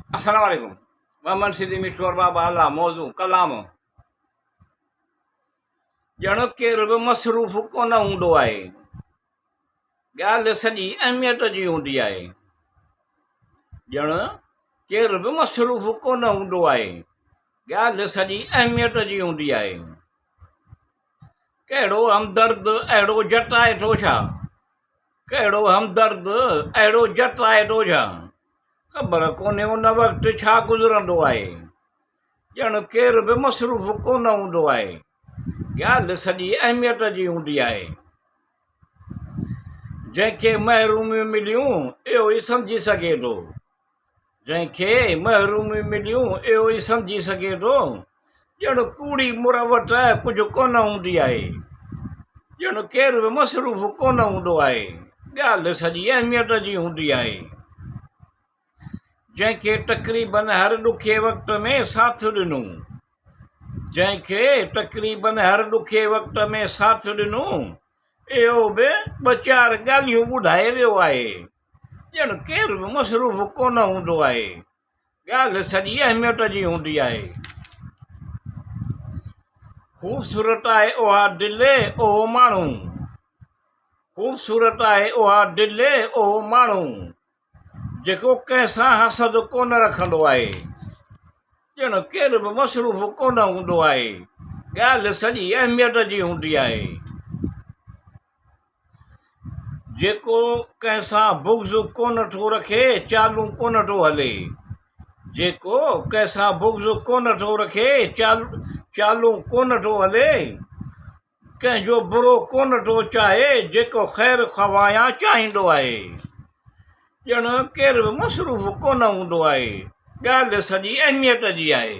अस्सलाम वालेकुम। मोहम्मद सिद्दी मिठोर बाबा अल्लाह मौजू कलाम ॼण केर बि मसरूफ़ कोन हूंदो आहे, ॻाल्हि सॼी अहमियत जी हूंदी आहे। ॼण केर बि मसरूफ़ कोन हूंदो आहे, ॻाल्हि सॼी अहमियत जी हूंदी आहे। कहिड़ो हमदर्द अहिड़ो जट आहे थो छा, कहिड़ो हमदर्द अहिड़ो जट आहे थो छा, ख़बर कोन्हे उन वक़्तु छा गुज़रंदो आहे। ॼण केर बि मसरूफ़ कोन हूंदो आहे, ॻाल्हि सॼी अहमियत जी हूंदी आहे। जंहिंखे महरूमियूं मिलियूं इहो ई सम्झी सघे थो, जंहिंखे महरूमियूं मिलियूं इहो ई सम्झी सघे थो। ॼण कूड़ी मुर वटि कुझु कोन हूंदी आहे, ॼण केर बि मसरूफ़ कोन हूंदो आहे, ॻाल्हि सॼी अहमियत जी हूंदी आहे। जंहिंखे तक़रीबन हर ॾुखे वक़्त में साथ ॾिनो, जंहिंखे तक़रीबन हर ॾुखे वक़्त में साथ ॾिनो, इहो बि ॿ चारि ॻाल्हियूं ॿुधाए वियो आहे। ॼण केर बि मसरूफ़ कोन हूंदो आहे, ॻाल्हि सॼी अहमियत जी हूंदी आहे। ख़ूबसूरत आहे उहा दिलि उहो माण्हू, ख़ूबसूरत आहे उहा दिलि उहो माण्हू, जेको कंहिंसां हसद कोन रखंदो आहे। ॼण केर बि मसरूफ़ कोन हूंदो आहे, ॻाल्हि सॼी अहमियत जी हूंदी आहे। जेको कंहिंसां बुग़्ज़ कोन थो रखे चालू कोन थो हले, जेको कंहिंसां बुग़्ज़ कोन थो रखे चालू कोन थो हले, कंहिंजो बुरो कोन थो चाहे, जेको ख़ैरु ख़वायां चाहींदो आहे। ॼण केर बि मसरूफ़ कोन हूंदो आहे, ॻाल्हि सॼी अहमियत जी आहे।